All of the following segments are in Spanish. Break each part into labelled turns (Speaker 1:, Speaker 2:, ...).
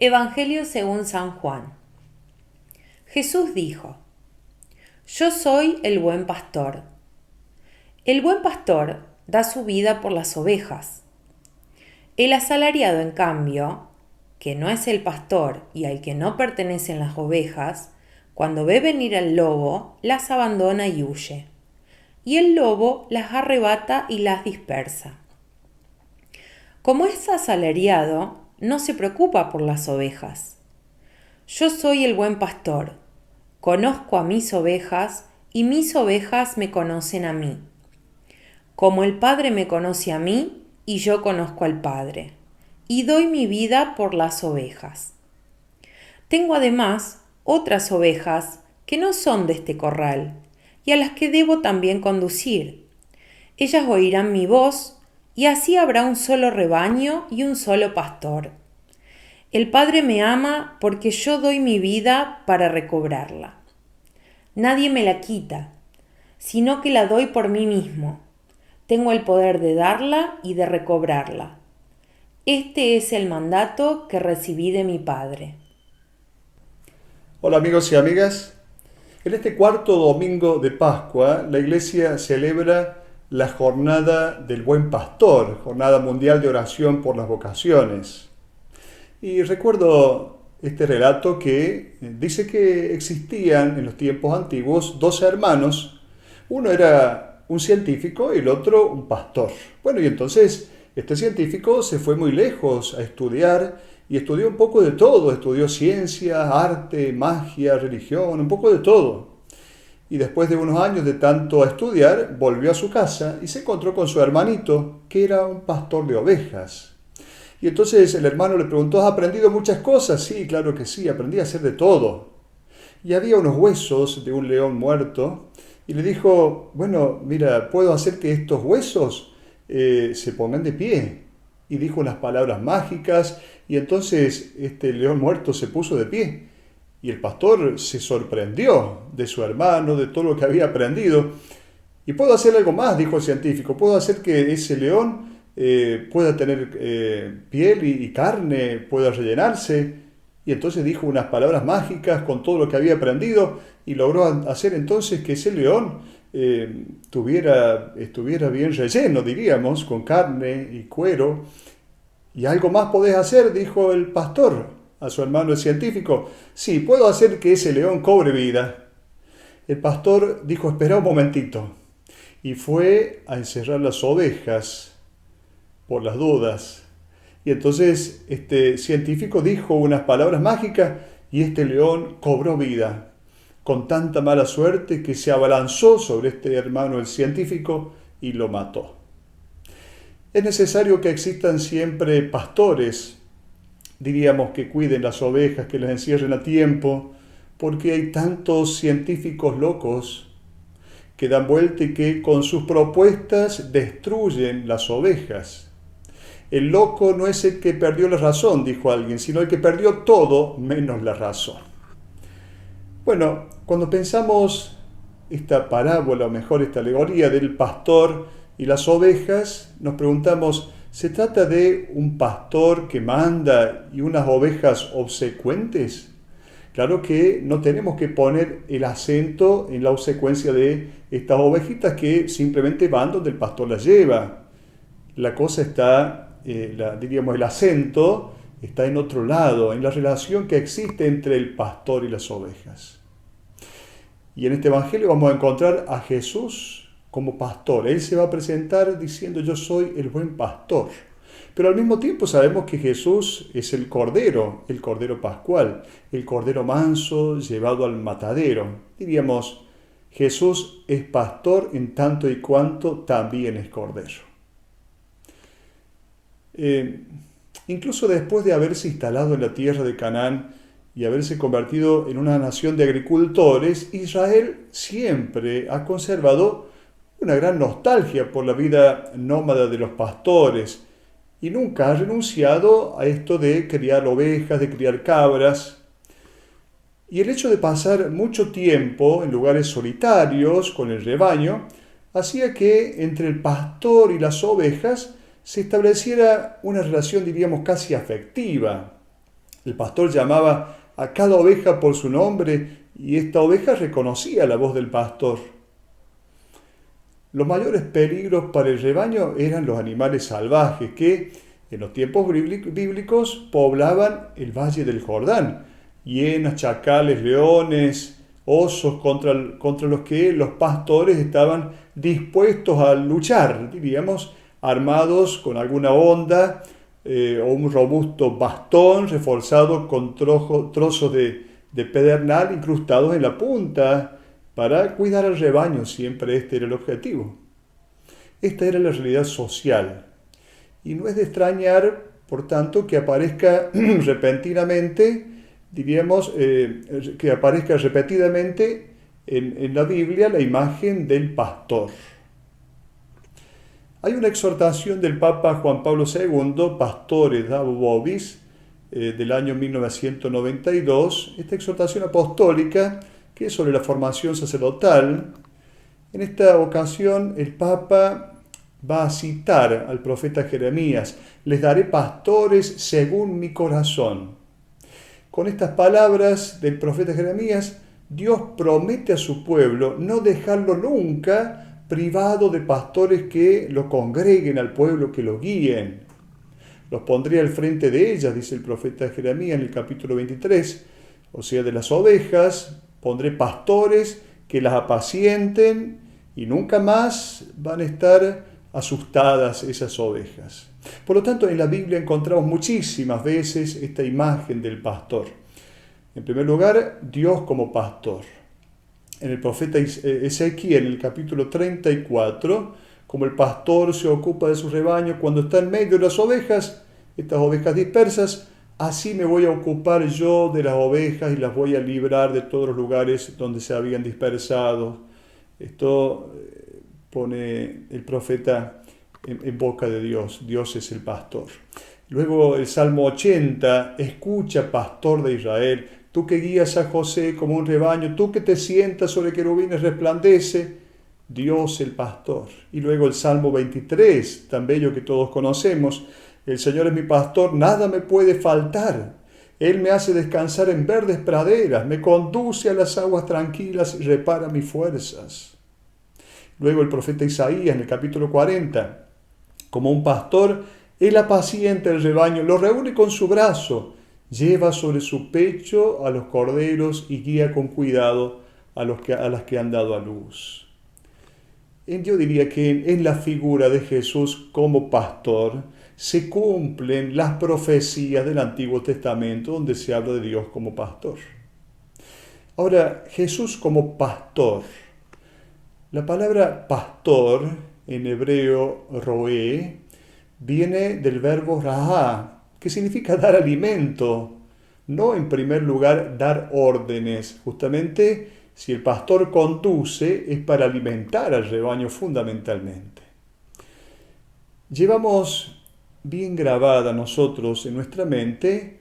Speaker 1: Evangelio según San Juan. Jesús dijo: Yo soy el buen pastor. El buen pastor da su vida por las ovejas. El asalariado, en cambio, que no es el pastor y al que no pertenecen las ovejas, cuando ve venir al lobo, las abandona y huye. Y el lobo las arrebata y las dispersa. Como es asalariado, no se preocupa por las ovejas. Yo soy el buen pastor. Conozco a mis ovejas y mis ovejas me conocen a mí. Como el Padre me conoce a mí y yo conozco al Padre, y doy mi vida por las ovejas. Tengo además otras ovejas que no son de este corral y a las que debo también conducir. Ellas oirán mi voz y así habrá un solo rebaño y un solo pastor. El Padre me ama porque yo doy mi vida para recobrarla. Nadie me la quita, sino que la doy por mí mismo. Tengo el poder de darla y de recobrarla. Este es el mandato que recibí de mi Padre.
Speaker 2: Hola amigos y amigas. En este cuarto domingo de Pascua, la Iglesia celebra la Jornada del Buen Pastor, Jornada Mundial de Oración por las Vocaciones. Y recuerdo este relato que dice que existían en los tiempos antiguos dos hermanos. Uno era un científico y el otro un pastor. Bueno, y entonces este científico se fue muy lejos a estudiar y estudió un poco de todo. Estudió ciencia, arte, magia, religión, un poco de todo. Y después de unos años de tanto estudiar, volvió a su casa y se encontró con su hermanito, que era un pastor de ovejas. Y entonces el hermano le preguntó: ¿has aprendido muchas cosas? Sí, claro que sí, aprendí a hacer de todo. Y había unos huesos de un león muerto, y le dijo: bueno, mira, puedo hacer que estos huesos se pongan de pie. Y dijo unas palabras mágicas, y entonces este león muerto se puso de pie. Y el pastor se sorprendió de su hermano, de todo lo que había aprendido. Y puedo hacer algo más, dijo el científico, puedo hacer que ese león pueda tener piel y carne, pueda rellenarse. Y entonces dijo unas palabras mágicas con todo lo que había aprendido y logró hacer entonces que ese león estuviera bien relleno, diríamos, con carne y cuero. ¿Y algo más podés hacer?, dijo el pastor a su hermano el científico. Sí, puedo hacer que ese león cobre vida. El pastor dijo: espera un momentito. Y fue a encerrar las ovejas por las dudas. Y entonces este científico dijo unas palabras mágicas y este león cobró vida, con tanta mala suerte que se abalanzó sobre este hermano el científico y lo mató. Es necesario que existan siempre pastores, diríamos, que cuiden las ovejas, que las encierren a tiempo, porque hay tantos científicos locos que dan vuelta y que con sus propuestas destruyen las ovejas. El loco no es el que perdió la razón, dijo alguien, sino el que perdió todo menos la razón. Bueno, cuando pensamos esta parábola, o mejor esta alegoría del pastor y las ovejas, nos preguntamos: ¿se trata de un pastor que manda y unas ovejas obsecuentes? Claro que no tenemos que poner el acento en la obsecuencia de estas ovejitas que simplemente van donde el pastor las lleva. La cosa está, diríamos, el acento está en otro lado, en la relación que existe entre el pastor y las ovejas. Y en este evangelio vamos a encontrar a Jesús como pastor. Él se va a presentar diciendo: yo soy el buen pastor. Pero al mismo tiempo sabemos que Jesús es el cordero pascual, el cordero manso llevado al matadero. Diríamos, Jesús es pastor en tanto y cuanto también es cordero. Incluso después de haberse instalado en la tierra de Canaán y haberse convertido en una nación de agricultores, Israel siempre ha conservado una gran nostalgia por la vida nómada de los pastores y nunca ha renunciado a esto de criar ovejas, de criar cabras. Y el hecho de pasar mucho tiempo en lugares solitarios con el rebaño hacía que entre el pastor y las ovejas se estableciera una relación, diríamos, casi afectiva. El pastor llamaba a cada oveja por su nombre y esta oveja reconocía la voz del pastor. Los mayores peligros para el rebaño eran los animales salvajes que en los tiempos bíblicos poblaban el valle del Jordán. Hienas, chacales, leones, osos contra los que los pastores estaban dispuestos a luchar, diríamos, armados con alguna honda o un robusto bastón reforzado con trozos de pedernal incrustados en la punta para cuidar al rebaño. Siempre este era el objetivo. Esta era la realidad social. Y no es de extrañar, por tanto, que aparezca repentinamente, diríamos, que aparezca repetidamente en la Biblia la imagen del pastor. Hay una exhortación del Papa Juan Pablo II, Pastores Dabo Vobis, del año 1992, esta exhortación apostólica que es sobre la formación sacerdotal. En esta ocasión el Papa va a citar al profeta Jeremías: les daré pastores según mi corazón. Con estas palabras del profeta Jeremías, Dios promete a su pueblo no dejarlo nunca privado de pastores que lo congreguen al pueblo, que lo guíen. Los pondré al frente de ellas, dice el profeta Jeremías en el capítulo 23, o sea, de las ovejas, pondré pastores que las apacienten y nunca más van a estar asustadas esas ovejas. Por lo tanto, en la Biblia encontramos muchísimas veces esta imagen del pastor. En primer lugar, Dios como pastor. En el profeta Ezequiel, en el capítulo 34, como el pastor se ocupa de su rebaño cuando está en medio de las ovejas, estas ovejas dispersas, así me voy a ocupar yo de las ovejas y las voy a librar de todos los lugares donde se habían dispersado. Esto pone el profeta en boca de Dios. Dios es el pastor. Luego el Salmo 80, escucha, pastor de Israel, tú que guías a José como un rebaño, tú que te sientas sobre querubines, resplandece, Dios el pastor. Y luego el Salmo 23, tan bello que todos conocemos, el Señor es mi pastor, nada me puede faltar. Él me hace descansar en verdes praderas, me conduce a las aguas tranquilas y repara mis fuerzas. Luego el profeta Isaías en el capítulo 40, como un pastor, él apacienta el rebaño, lo reúne con su brazo, lleva sobre su pecho a los corderos y guía con cuidado a las que han dado a luz. Yo diría que en la figura de Jesús como pastor se cumplen las profecías del Antiguo Testamento donde se habla de Dios como pastor. Ahora, Jesús como pastor. La palabra pastor, en hebreo roé, viene del verbo rahá, que significa dar alimento, no en primer lugar dar órdenes. Justamente, si el pastor conduce, es para alimentar al rebaño fundamentalmente. Llevamos bien grabada nosotros en nuestra mente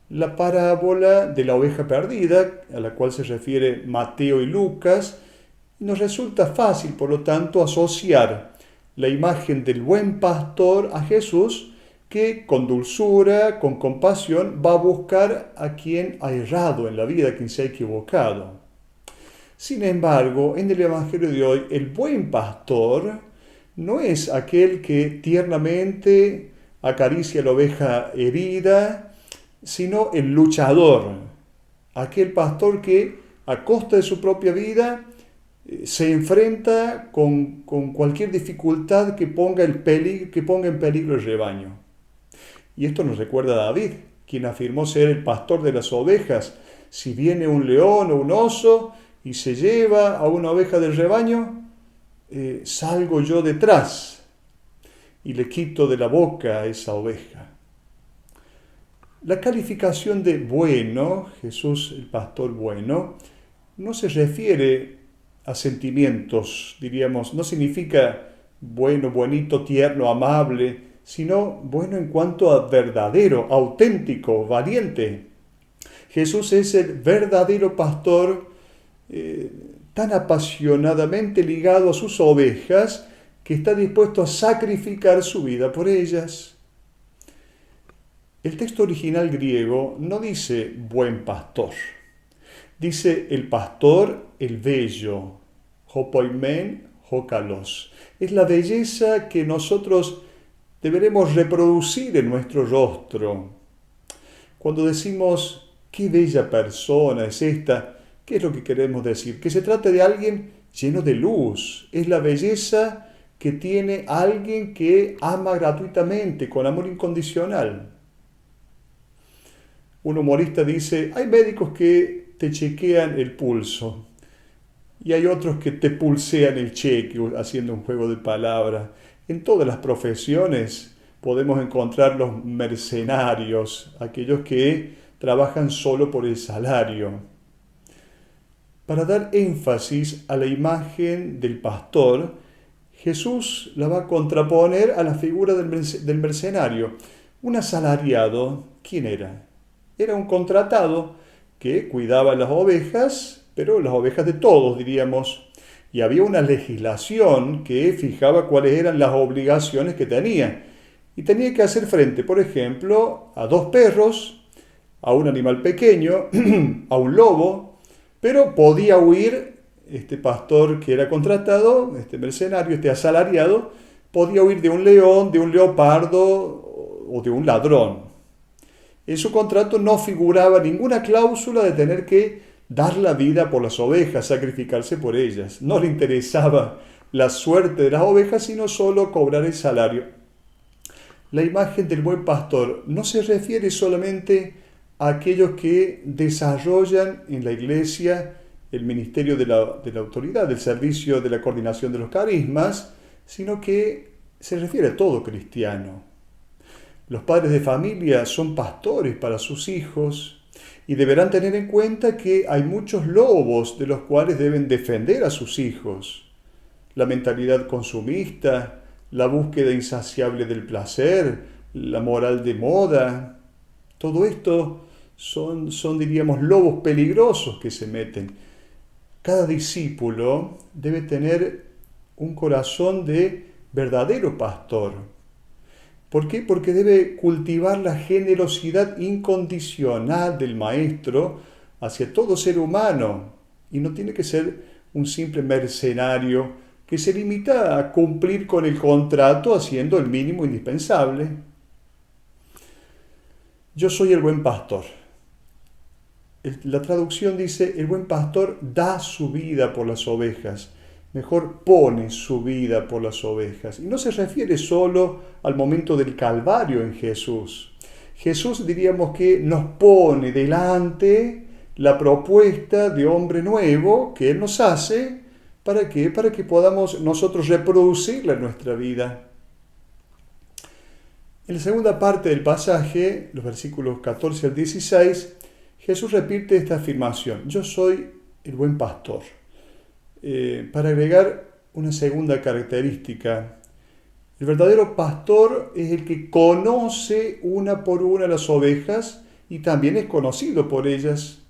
Speaker 2: la parábola de la oveja perdida, a la cual se refiere Mateo y Lucas. Nos resulta fácil, por lo tanto, asociar la imagen del buen pastor a Jesús, que con dulzura, con compasión, va a buscar a quien ha errado en la vida, a quien se ha equivocado. Sin embargo, en el Evangelio de hoy, el buen pastor no es aquel que tiernamente acaricia la oveja herida, sino el luchador, aquel pastor que a costa de su propia vida se enfrenta con cualquier dificultad que ponga en peligro el rebaño. Y esto nos recuerda a David, quien afirmó ser el pastor de las ovejas. Si viene un león o un oso y se lleva a una oveja del rebaño, salgo yo detrás y le quito de la boca a esa oveja. La calificación de bueno, Jesús el pastor bueno, no se refiere a sentimientos, diríamos, no significa bueno, bonito, tierno, amable, sino bueno en cuanto a verdadero, auténtico, valiente. Jesús es el verdadero pastor, tan apasionadamente ligado a sus ovejas que está dispuesto a sacrificar su vida por ellas. El texto original griego no dice buen pastor, dice el pastor, el bello, hopoimen, hokalos. Es la belleza que nosotros deberemos reproducir en nuestro rostro. Cuando decimos, qué bella persona es esta, ¿qué es lo que queremos decir? Que se trata de alguien lleno de luz. Es la belleza que tiene alguien que ama gratuitamente, con amor incondicional. Un humorista dice, hay médicos que te chequean el pulso y hay otros que te pulsean el cheque, haciendo un juego de palabras. En todas las profesiones podemos encontrar los mercenarios, aquellos que trabajan solo por el salario. Para dar énfasis a la imagen del pastor, Jesús la va a contraponer a la figura del mercenario. Un asalariado, ¿quién era? Era un contratado que cuidaba las ovejas, pero las ovejas de todos, diríamos. Y había una legislación que fijaba cuáles eran las obligaciones que tenía. Y tenía que hacer frente, por ejemplo, a 2 perros, a un animal pequeño, a un lobo, pero podía huir este pastor que era contratado, este mercenario, este asalariado, podía huir de un león, de un leopardo o de un ladrón. En su contrato no figuraba ninguna cláusula de tener que dar la vida por las ovejas, sacrificarse por ellas. No le interesaba la suerte de las ovejas, sino solo cobrar el salario. La imagen del buen pastor no se refiere solamente a aquellos que desarrollan en la iglesia el ministerio de la autoridad, del servicio de la coordinación de los carismas, sino que se refiere a todo cristiano. Los padres de familia son pastores para sus hijos y deberán tener en cuenta que hay muchos lobos de los cuales deben defender a sus hijos. La mentalidad consumista, la búsqueda insaciable del placer, la moral de moda, todo esto son diríamos, lobos peligrosos que se meten. Cada discípulo debe tener un corazón de verdadero pastor. ¿Por qué? Porque debe cultivar la generosidad incondicional del maestro hacia todo ser humano y no tiene que ser un simple mercenario que se limita a cumplir con el contrato haciendo el mínimo indispensable. Yo soy el buen pastor. La traducción dice, el buen pastor da su vida por las ovejas. Mejor pone su vida por las ovejas. Y no se refiere solo al momento del Calvario en Jesús. Jesús diríamos que nos pone delante la propuesta de hombre nuevo que Él nos hace. ¿Para qué? Para que podamos nosotros reproducirla en nuestra vida. En la segunda parte del pasaje, los versículos 14 al 16, Jesús repite esta afirmación, yo soy el buen pastor. Para agregar una segunda característica, el verdadero pastor es el que conoce una por una las ovejas y también es conocido por ellas.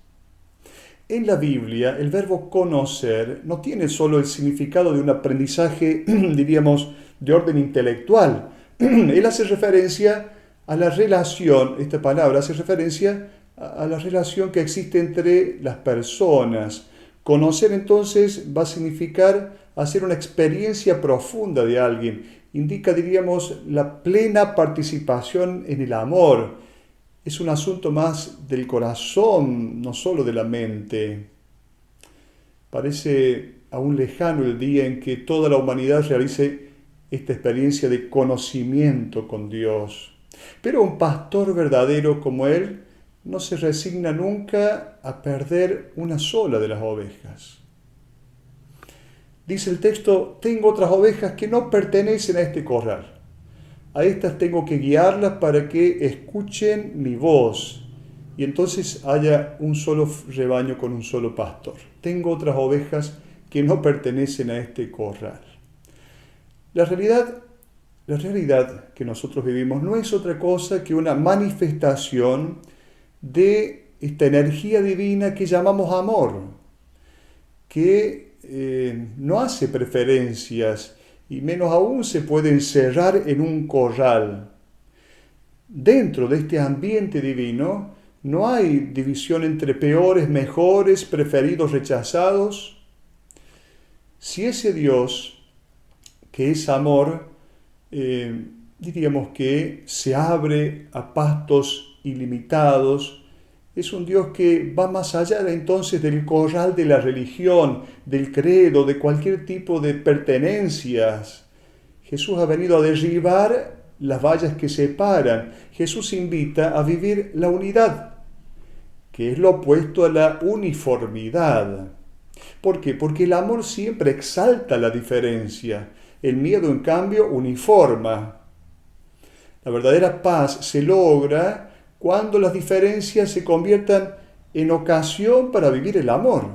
Speaker 2: En la Biblia, el verbo conocer no tiene solo el significado de un aprendizaje, diríamos, de orden intelectual. Él hace referencia a la relación, esta palabra hace referencia a la relación que existe entre las personas. Conocer entonces va a significar hacer una experiencia profunda de alguien. Indica, diríamos, la plena participación en el amor. Es un asunto más del corazón, no solo de la mente. Parece aún lejano el día en que toda la humanidad realice esta experiencia de conocimiento con Dios. Pero un pastor verdadero como Él no se resigna nunca a perder una sola de las ovejas. Dice el texto, tengo otras ovejas que no pertenecen a este corral. A estas tengo que guiarlas para que escuchen mi voz y entonces haya un solo rebaño con un solo pastor. Tengo otras ovejas que no pertenecen a este corral. La realidad que nosotros vivimos no es otra cosa que una manifestación de esta energía divina que llamamos amor, que no hace preferencias y menos aún se puede encerrar en un corral. dentro de este ambiente divino no hay división entre peores, mejores, preferidos, rechazados. Si ese Dios, que es amor, diríamos que se abre a pastos ilimitados, es un Dios que va más allá entonces del corral de la religión, del credo, de cualquier tipo de pertenencias. Jesús ha venido a derribar las vallas que separan. Jesús invita a vivir la unidad, que es lo opuesto a la uniformidad. ¿Por qué? Porque el amor siempre exalta la diferencia. El miedo, en cambio, uniforma. La verdadera paz se logra cuando las diferencias se conviertan en ocasión para vivir el amor.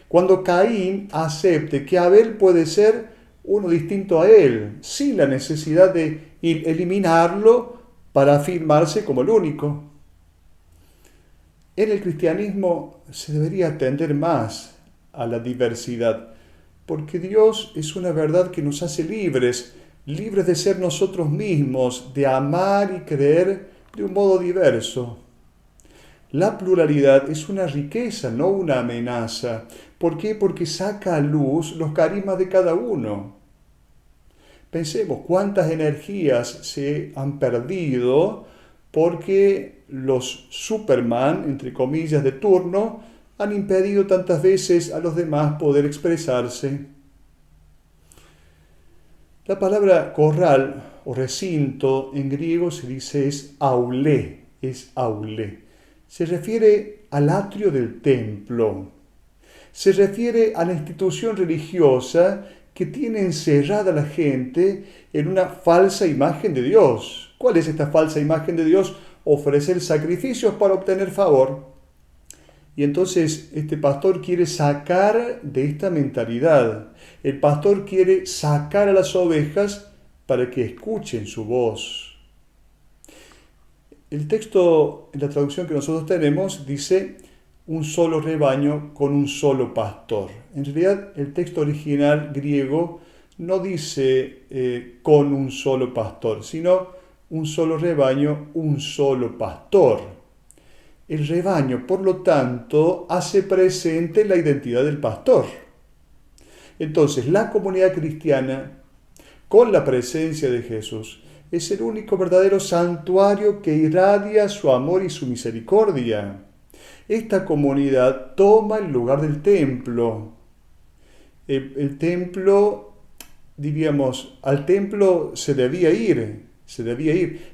Speaker 2: Cuando Caín acepte que Abel puede ser uno distinto a él, sin la necesidad de eliminarlo para afirmarse como el único. En el cristianismo se debería atender más a la diversidad, porque Dios es una verdad que nos hace libres de ser nosotros mismos, de amar y creer de un modo diverso. La pluralidad es una riqueza, no una amenaza. ¿Por qué? Porque saca a luz los carismas de cada uno. Pensemos cuántas energías se han perdido porque los Superman, entre comillas, de turno, han impedido tantas veces a los demás poder expresarse. La palabra corral o recinto en griego se dice es aulé. Se refiere al atrio del templo. Se refiere a la institución religiosa que tiene encerrada a la gente en una falsa imagen de Dios. ¿Cuál es esta falsa imagen de Dios? Ofrecer sacrificios para obtener favor. Y entonces este pastor quiere sacar de esta mentalidad. El pastor quiere sacar a las ovejas para que escuchen su voz. El texto en la traducción que nosotros tenemos dice un solo rebaño con un solo pastor. En realidad el texto original griego no dice con un solo pastor, sino un solo rebaño, un solo pastor. El rebaño, por lo tanto, hace presente la identidad del pastor. Entonces, la comunidad cristiana, con la presencia de Jesús, es el único verdadero santuario que irradia su amor y su misericordia. Esta comunidad toma el lugar del templo. El templo, diríamos, al templo se debía ir.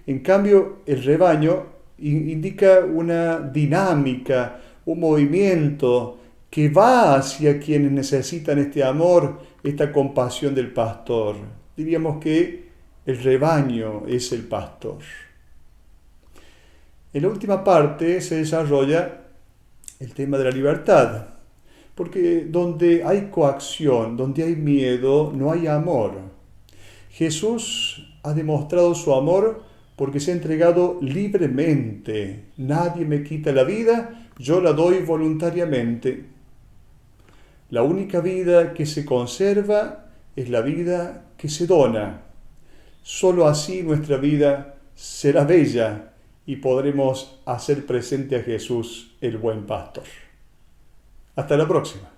Speaker 2: En cambio, el rebaño indica una dinámica, un movimiento que va hacia quienes necesitan este amor, esta compasión del pastor. Diríamos que el rebaño es el pastor. En la última parte se desarrolla el tema de la libertad, porque donde hay coacción, donde hay miedo, no hay amor. Jesús ha demostrado su amor porque se ha entregado libremente. Nadie me quita la vida, yo la doy voluntariamente. La única vida que se conserva es la vida que se dona. Solo así nuestra vida será bella y podremos hacer presente a Jesús, el buen pastor. Hasta la próxima.